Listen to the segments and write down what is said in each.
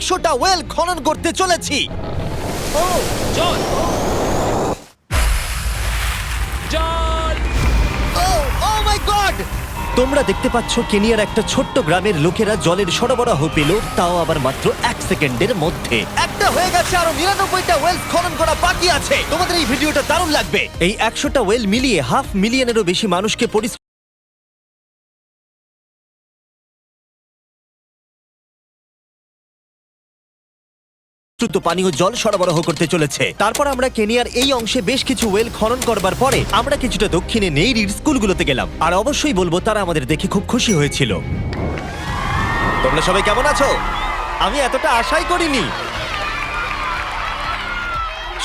100টা well খনন করতে চলেছি। ও জল জল ও ও মাই গড! তোমরা দেখতে পাচ্ছ কেনিয়ার একটা ছোট্ট গ্রামের লোকেরা জলের সরবরাহ পেল, তাও আবার মাত্র 1 সেকেন্ডের মধ্যে। একটা হয়ে গেছে, আরো 99টা ওয়েল খনন করা বাকি আছে। তোমাদের এই ভিডিওটা দারুণ লাগবে। এই 100টা ওয়েল মিলিয়ে 500,000-এরও বেশি মানুষকে পরিষ্কার পানীয় জল সরবরাহ করতে চলেছে। তারপর আমরা কেনিয়ার এই অংশে বেশ কিছু ওয়েল খনন করবার পরে আমরা কিছুটা দক্ষিণে নেইরির স্কুলগুলোতে গেলাম, আর অবশ্যই বলবো তারা আমাদের দেখে খুব খুশি হয়েছিল। তোমরা সবাই কেমন আছো? আমি এতটা আশাই করিনি।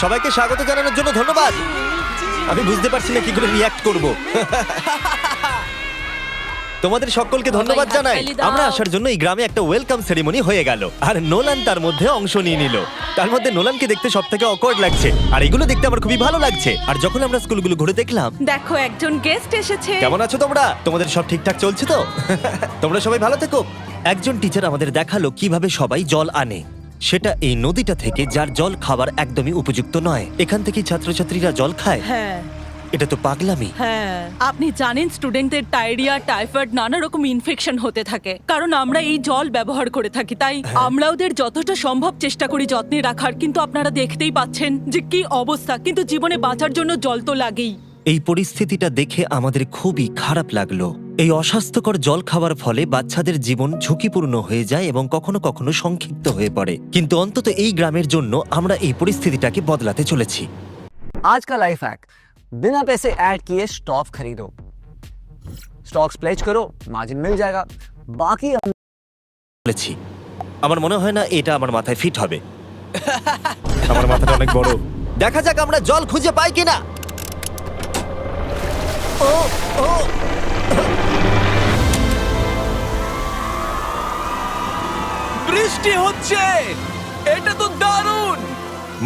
সবাইকে স্বাগত জানানোর জন্য ধন্যবাদ। আমি বুঝতে পারছি না কি করে রিঅ্যাক্ট করব। তোমাদের সকলকে ধন্যবাদ জানাই। আমরা আসার জন্য এই গ্রামে একটা ওয়েলকাম সেরিমনি হয়ে গেল, আর নোলান তার মধ্যে অংশ নিয়ে নিল। তার মধ্যে নোলানকে দেখতে সবথেকে অকওয়ার্ড লাগছে, আর এগুলো দেখতে আমার খুবই ভালো লাগছে। আর যখন আমরা স্কুলগুলো ঘুরে দেখলাম, দেখো একজন গেস্ট এসেছে। কেমন আছো তোমরা? তোমাদের সব ঠিকঠাক চলছে তো? তোমরা সবাই ভালো থেকো। একজন টিচার আমাদের দেখালো কিভাবে সবাই জল আনে। সেটা এই নদীটা থেকে, যার জল খাবার একদমই উপযুক্ত নয়। এখান থেকেই ছাত্রছাত্রীরা জল খায়। হ্যাঁ এটা তো পাগলামি। হ্যাঁ, আপনি জানেন স্টুডেন্টদের ডায়রিয়া, টাইফয়েড, নানা রকম ইনফেকশন হতে থাকে, কারণ আমরা এই জল ব্যবহার করে থাকি। তাই আমরা ওদের যতটা সম্ভব চেষ্টা করি যত্নে রাখার, কিন্তু আপনারা দেখতেই পাচ্ছেন যে কি অবস্থা। কিন্তু জীবনে বাঁচার জন্য জল তো লাগেই। এই পরিস্থিতিটা দেখে আমাদের খুবই খারাপ লাগলো। এই অস্বাস্থ্যকর জল খাওয়ার ফলে বাচ্চাদের জীবন ঝুঁকিপূর্ণ হয়ে যায় এবং কখনো কখনো সংক্ষিপ্ত হয়ে পড়ে। কিন্তু অন্তত এই গ্রামের জন্য আমরা এই পরিস্থিতিটাকে বদলাতে চলেছি। आज का लाइफ हैक, बिना पैसे ऐड किए स्टॉक खरीदो, स्टॉक्स प्लेज करो, मार्जिन मिल जाएगा। बाकी বলেছি, আমার মনে হয় না এটা আমার মাথায় ফিট হবে। আমার মাথাটা অনেক বড়। দেখা যাক আমরা জল খুঁজে পাই কিনা। ও ও বৃষ্টি হচ্ছে, এটা তো দারুণ।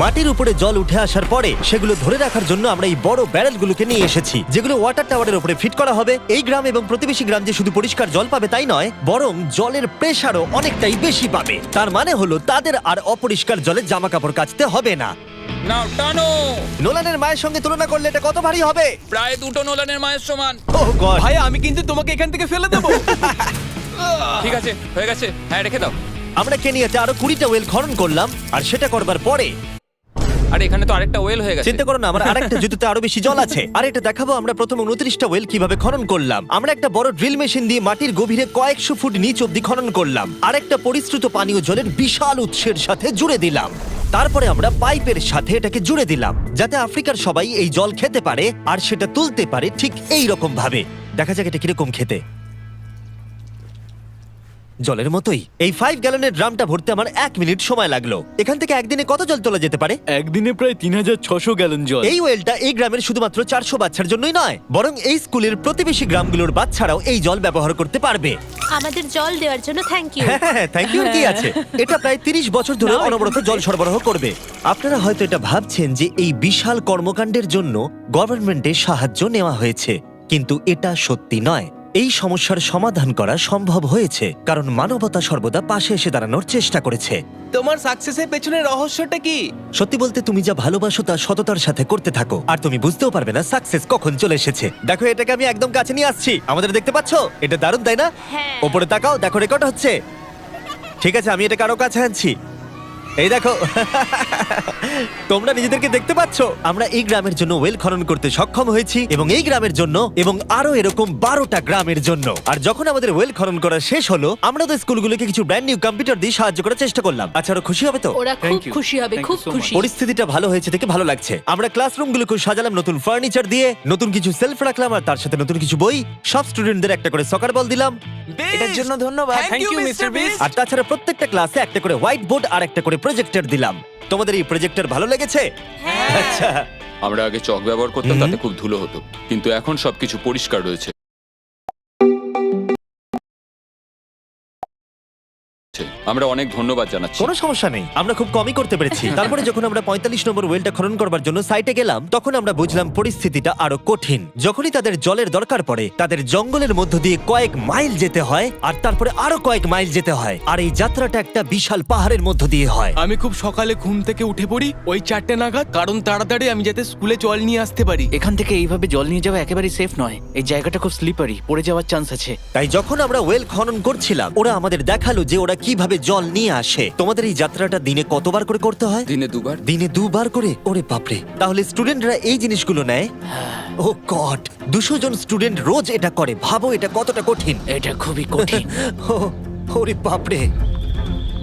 মাটির উপরে জল উঠে আসার পরে সেগুলো ধরে রাখার জন্য আমরা এই বড় ব্যারেলগুলোকে নিয়ে এসেছি, যেগুলো ওয়াটার টাওয়ারের উপরে ফিট করা হবে। এই গ্রাম এবং প্রতিবেশী গ্রাম যে শুধু পরিষ্কার জল পাবে তাই নয়, বরং জলের প্রেসারও অনেকটাই বেশি পাবে। তার মানে হলো তাদের আর অপরিষ্কার জলে জামা কাপড় কাচতে হবে না। নাও টানো। নোলানের মায়ের সঙ্গে তুলনা করলে এটা কত ভারী হবে? প্রায় 2টো নোলানের মায়ের সমান। ওহ গড! ভাই আমি কিন্তু তোমাকে এখান থেকে ফেলে দেবো। ঠিক আছে, হয়ে গেছে। হ্যাঁ, রেখে দাও। আমরা কেনিয়াতে আরো 20টা ওয়েল খনন করলাম, আর সেটা করবার পরে আরে এখানে তো আরেকটা ওয়েল হয়ে গেছে। চিন্তা করো না, আমার আরেকটা জুতোতে আরো বেশি জল আছে। আর এটা দেখাবো আমরা প্রথম 29টা ওয়েল কিভাবে খনন করলাম। আমরা একটা বড় ড্রিল মেশিন দিয়ে মাটির গভীরে কয়েকশো ফুট নিচ অব্দি খনন করলাম, আর একটা পরিশ্রুত পানীয় জলের বিশাল উৎসের সাথে জুড়ে দিলাম। তারপরে আমরা পাইপের সাথে এটাকে জুড়ে দিলাম, যাতে আফ্রিকার সবাই এই জল খেতে পারে আর সেটা তুলতে পারে ঠিক এই রকম ভাবে। দেখা যাক এটা কিরকম খেতে। জলের মতোই। এই 5 গ্যালনের ড্রামটা ভরতে আমার 1 মিনিট সময় লাগলো। এখান থেকে একদিনে কত জল তোলা যেতে পারে? একদিনে প্রায় 3600 গ্যালন জল। এই ওয়েলটা এই গ্রামের শুধুমাত্র 400 বাচ্চার জন্যই নয়, বরং এই স্কুলের প্রতিবেশী গ্রামগুলোর বাচ্চারাও এই জল ব্যবহার করতে পারবে। আমাদের জল দেওয়ার জন্য থ্যাংক ইউ। হ্যাঁ, থ্যাংক ইউ কি আছে। এটা প্রায় 30 বছর ধরে অনবরত জল সরবরাহ করবে। আপনারা হয়তো এটা ভাবছেন যে এই বিশাল কর্মকাণ্ডের জন্য গভর্নমেন্টের সাহায্য নেওয়া হয়েছে, কিন্তু এটা সত্যি নয়। এই সমস্যার সমাধান করা সম্ভব হয়েছে কারণ মানবতা সর্বদা পাশে এসে দাঁড়ানোর চেষ্টা করেছে। তোমার সাকসেসের পেছনে রহস্যটা কি? সত্যি বলতে, তুমি যা ভালোবাসো তা সততার সাথে করতে থাকো, আর তুমি বুঝতেও পারবে না সাকসেস কখন চলে এসেছে। দেখো, এটাকে আমি একদম কাছে নিয়ে আসছি। আমাদের দেখতে পাচ্ছো? এটা দারুণ, তাই না? হ্যাঁ। ওপরে তাকাও, দেখো রেকর্ড হচ্ছে। ঠিক আছে, আমি এটাকে আরো কাছে আনছি। এই দেখো। তোমরা নিজেদেরকে দেখতে পাচ্ছ? আমরা এই গ্রামের জন্য ওয়েল খনন করতে সক্ষম হয়েছি, এবং এই গ্রামের জন্য এবং আরো এরকম 12টা গ্রামের জন্য। আর যখন আমাদের ওয়েল খনন করা শেষ হলো, আমরা তো স্কুলগুলোকে কিছু ব্র্যান্ড নিউ কম্পিউটার দিয়ে সাহায্য করার চেষ্টা করলাম। আচ্ছা, ওরা খুশি হবে তো? ওরা খুব খুশি হবে, খুব খুশি। পরিস্থিতিটা ভালো হয়েছে দেখে ভালো লাগছে। আমরা ক্লাসরুমগুলোকে সাজালাম নতুন ফার্নিচার দিয়ে, নতুন কিছু সেলফ রাখলাম, আর তার সাথে নতুন কিছু বই। সব স্টুডেন্টদের একটা করে সকার বল দিলাম। এটার জন্য ধন্যবাদ। Thank you, Mr. Beast. আর তাছাড়া প্রত্যেকটা ক্লাসে একটা করে হোয়াইট বোর্ড আর একটা করে প্রজেক্টর দিলাম। তোমাদের এই প্রজেক্টর ভালো লেগেছে? আচ্ছা। আমরা আগে চক ব্যবহার করতাম, তাতে খুব ধুলো হতো, কিন্তু এখন সবকিছু পরিষ্কার রয়েছে। আমরা অনেক ধন্যবাদ জানাচ্ছি। কোনো সমস্যা নেই, আমরা খুব কমই করতে পেরেছি। তারপরে যখন আমরা 45 নম্বর ওয়েলটা খনন করবার জন্য সাইটে গেলাম, তখন আমরা বুঝলাম পরিস্থিতিটা আরো কঠিন। যখনই তাদের জলের দরকার পড়ে, তাদের জঙ্গলের মধ্য দিয়ে কয়েক মাইল যেতে হয়, আর তারপরে আরো কয়েক মাইল যেতে হয়, আর এই যাত্রাটা একটা বিশাল পাহাড়ের মধ্য দিয়ে হয়। আমি খুব সকালে ঘুম থেকে উঠে পড়ি ওই 4টে নাগাদ, কারণ তাড়াতাড়ি আমি যাতে স্কুলে জল নিয়ে আসতে পারি। এখান থেকে এইভাবে জল নিয়ে যাওয়া একেবারেই সেফ নয়। এই জায়গাটা খুব স্লিপারি, পড়ে যাওয়ার চান্স আছে। তাই যখন আমরা ওয়েল খনন করছিলাম, ওরা আমাদের দেখালো যে ওরা কিভাবে জল নিয়ে আসে। তোমাদের এই যাত্রাটা দিনে কতবার করে করতে হয়? দিনে 2 বার। দিনে 2 বার করে? ওরে বাপরে, তাহলে স্টুডেন্টরা এই জিনিসগুলো নেয়? ও গড, 200 জন স্টুডেন্ট রোজ এটা করে। ভাবো এটা কতটা কঠিন। এটা খুবই কঠিন। ওরে বাপরে,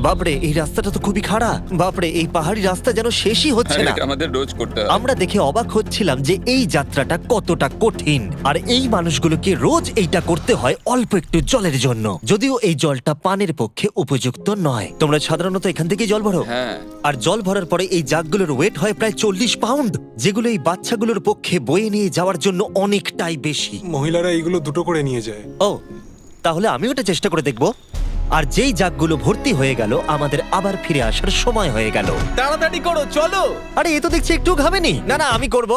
বাপরে, এই রাস্তাটা তো খুবই খাড়া। বাপরে, এই পাহাড়ি রাস্তা যেন শেষই হচ্ছে আর না। এটা আমাদের রোজ করতে হয়। আমরা দেখে অবাক হচ্ছিলাম যে এই যাত্রাটা কতটা কঠিন, আর এই মানুষগুলোকে রোজ এইটা করতে হয় অল্প একটু জলের জন্য। যদিও এই জলটা পানের পক্ষে উপযুক্ত নয়। তোমরা সাধারণত এখান থেকে জল ভরো, হ্যাঁ। আর জল ভরার পরে এই জাগগুলোর ওয়েট হয় প্রায় 40 পাউন্ড, যেগুলো এই বাচ্চাগুলোর পক্ষে বয়ে নিয়ে যাওয়ার জন্য অনেকটাই বেশি। মহিলারা এইগুলো দুটো করে নিয়ে যায়। ও, তাহলে আমি ওটা চেষ্টা করে দেখব। আর যেই জাগগুলো ভর্তি হয়ে গেল, আমাদের আবার ফিরে আসার সময় হয়ে গেল। তাড়াতাড়ি করো, চলো। আরে এ তো দেখছি একটু ঘামেনি। না না, আমি করব।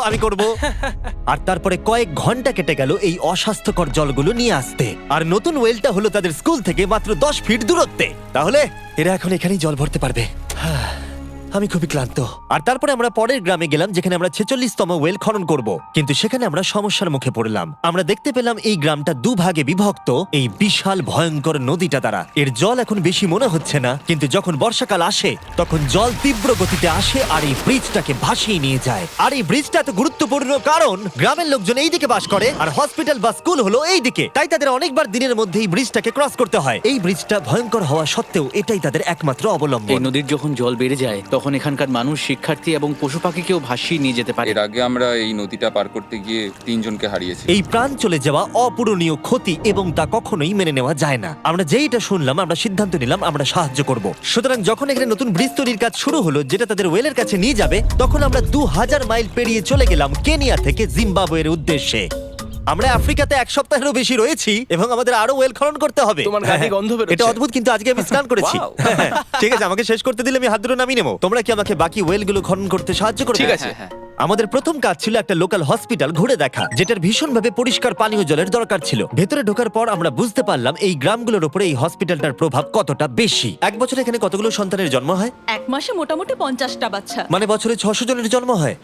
আর তারপরে কয়েক ঘন্টা কেটে গেল এই অস্বাস্থ্যকর জলগুলো নিয়ে আসতে। আর নতুন ওয়েলটা হলো তাদের স্কুল থেকে মাত্র 10 ফিট দূরত্বে। তাহলে এরা এখন এখানেই জল ভরতে পারবে। আমি খুবই ক্লান্ত। আর তারপরে আমরা পরের গ্রামে গেলাম, যেখানে আমরা 46তম ওয়েল খনন করব। কিন্তু সেখানে আমরা সমস্যার মুখে পড়লাম। আমরা দেখতে পেলাম এই গ্রামটা 2 ভাগে বিভক্ত এই বিশাল ভয়ঙ্কর নদীটা দ্বারা। এর জল এখন বেশি মনে হচ্ছে না, কিন্তু যখন বর্ষাকাল আসে তখন জল তীব্র গতিতে আসে আর এই ব্রিজটাকে ভাসিয়ে নিয়ে যায়। আর এই ব্রিজটা এত গুরুত্বপূর্ণ কারণ গ্রামের লোকজন এই দিকে বাস করে, আর হসপিটাল বা স্কুল হলো এই দিকে। তাই তাদের অনেকবার দিনের মধ্যে এই ব্রিজটাকে ক্রস করতে হয়। এই ব্রিজটা ভয়ঙ্কর হওয়া সত্ত্বেও এটাই তাদের একমাত্র এই অবলম্বন। নদীর যখন জল বেড়ে যায়, তখন এখানকার মানুষ, শিক্ষার্থী এবং পশু পাখিকেও ভাসিয়ে নিয়ে যেতে পারে। এর আগে আমরা এই নদীটা পার করতে গিয়ে 3 জনকে হারিয়েছি। এই প্রাণ চলে যাওয়া অপূরণীয় ক্ষতি, এবং তা কখনোই মেনে নেওয়া যায় না। আমরা যেই এটা শুনলাম, আমরা সিদ্ধান্ত নিলাম আমরা সাহায্য করব। সুতরাং যখন এখানে নতুন ব্রিজ তৈরির কাজ শুরু হলো, যেটা তাদের ওয়েলের কাছে নিয়ে যাবে, তখন আমরা 2000 মাইল পেরিয়ে চলে গেলাম কেনিয়া থেকে জিম্বাবুয়ের উদ্দেশ্যে। আমরা আফ্রিকাতে 1 সপ্তাহেরও বেশি রয়েছি, এবং আমাদের আরো ওয়েল খনন করতে হবে। তোমার গাড়ি গন্ধ বেরোচ্ছে। এটা অদ্ভুত, কিন্তু আজকে আমি স্নান করেছি। Wow! ঠিক আছে, আমাকে শেষ করতে দিলে আমি হাত দুটো নামিয়ে নেবো। তোমরা কি আমাকে বাকি ওয়েলগুলো খনন করতে সাহায্য করবে? ঠিক আছে। হ্যাঁ। আমাদের প্রথম কাজ ছিল একটা লোকাল হসপিটাল ঘুরে দেখা, যেটার ভীষণভাবে পরিষ্কার পানীয় জলের দরকার ছিল। ভেতরে ঢোকার পর আমরা বুঝতে পারলাম এই গ্রামগুলোর উপরে এই হসপিটালটার প্রভাব কতটা বেশি। এক বছরে এখানে কতগুলো সন্তানের জন্ম হয়? এক মাসে মোটামুটি 50টা বাচ্চা। মানে বছরে 600 জনের জন্ম হয়।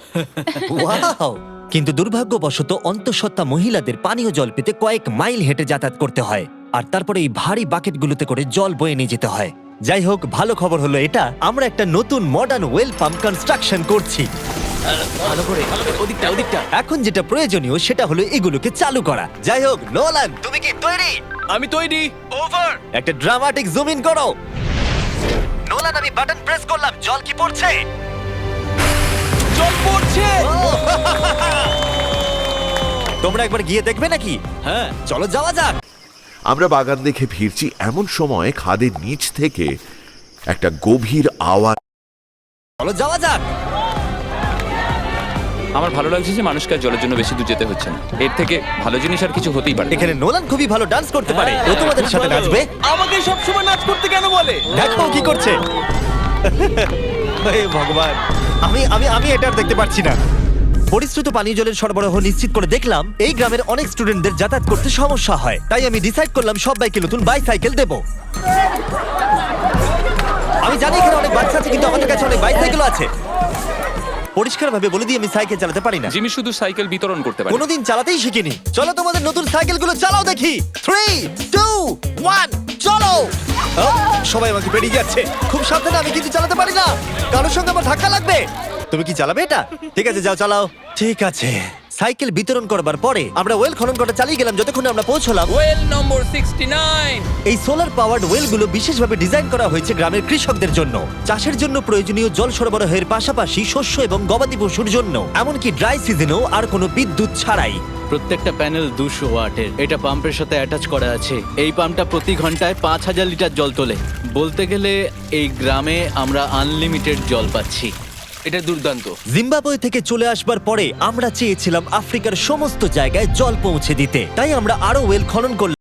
ওয়াও! কিন্তু দুর্ভাগ্যবশত অন্তঃসত্ত্বা মহিলাদের পানীয় জল পেতে কয়েক মাইল হেঁটে যাতায়াত করতে হয়, আর তারপরে এই ভারী বাকেটগুলোতে করে জল বয়ে নিয়ে যেতে হয়। যাই হোক, ভালো খবর হলো এটা, আমরা একটা নতুন মডার্ন ওয়েল পাম্প কনস্ট্রাকশন করছি। ভালো করে, ওদিকটা। এখন যেটা প্রয়োজনীয় সেটা হলো এগুলোকে চালু করা। যাই হোক, নোলান, তুমি কি তৈরি? আমি তৈরি। ওভার। একটা ড্রামাটিক জুম ইন করো। নোলান, আমি বাটন প্রেস করলাম, জল কি পড়ছে? জল পড়ছে। তোমরা একবার গিয়ে দেখবে নাকি? হ্যাঁ, চলো যাওয়া যাক। আমরা বাগান দেখে ফিরছি এমন সময় খাদের নিচ থেকে একটা গভীর আওয়াজ। চলো যাওয়া যাক। আমার ভালো লাগছে যে মানুষকে আর জলের জন্য বেশি দূর যেতে হচ্ছে না। এর থেকে ভালো জিনিস আর কিছু হতেই পারে না। এখানে নোলান খুবই ভালো ডান্স করতে পারে। ও তোমাদের সাথে নাচবে। আমাকে সব সময় নাচ করতে কেন বলে? দেখো কি করছে। হে ভগবান, আমি আমি আমি এটা আর দেখতে পাচ্ছি না। পরিশ্রুত পানীয় জলের সরবরাহ নিশ্চিত করে দেখলাম এই গ্রামের অনেক স্টুডেন্টদের যাতায়াত করতে সমস্যা হয়। তাই আমি ডিসাইড করলাম সবাইকে নতুন বাইসাইকেল দেব। আমি জানি এখানে অনেক বাচ্চা আছে, কিন্তু আমাদের কাছে অনেক বাইসাইকেল আছে। পরিষ্কারভাবে বলে দিই, আমি সাইকেল চালাতে পারি না। জিমি শুধু সাইকেল বিতরণ করতে পারে। কোনোদিন চালাতেই শিখিনি। চলো তোমাদের নতুন সাইকেলগুলো চালাও দেখি। 3, 2, 1, চলো। ও, সবাই আমাকে বেরিয়ে যাচ্ছে। খুব সাবধানে, আমি কিন্তু চালাতে পারি না। কারোর সঙ্গে আমার ধাক্কা লাগবে। তুমি কি চালাবে এটা? ঠিক আছে, যাও চালাও। ঠিক আছে। সাইকেল বিতরণ করবার পরে আমরা ওয়েল খনন করা চালিয়ে গেলাম যতক্ষণ আমরা পৌঁছলাম ওয়েল নম্বর 69। এই সোলার পাওয়ার্ড ওয়েলগুলো বিশেষভাবে ডিজাইন করা হয়েছে গ্রামের কৃষকদের জন্য। চাষের জন্য প্রয়োজনীয় জল সরবরাহের পাশাপাশি শস্য এবং গবাদি পশুর জন্য, এমনকি ড্রাই সিজনেও আর কোনো বিদ্যুৎ ছাড়াই। প্রত্যেকটা প্যানেল 200 ওয়াটের। এটা পাম্পের সাথে অ্যাটাচ করা আছে। এই পাম্পটা প্রতি ঘন্টায় 5000 লিটার জল তোলে। বলতে গেলে এই গ্রামে আমরা আনলিমিটেড জল পাচ্ছি। এটা দুর্দান্ত। জিম্বাবুয়ে থেকে চলে আসবার পরে আমরা চেয়েছিলাম আফ্রিকার সমস্ত জায়গায় জল পৌঁছে দিতে। তাই আমরা আরো ওয়েল খনন করলাম।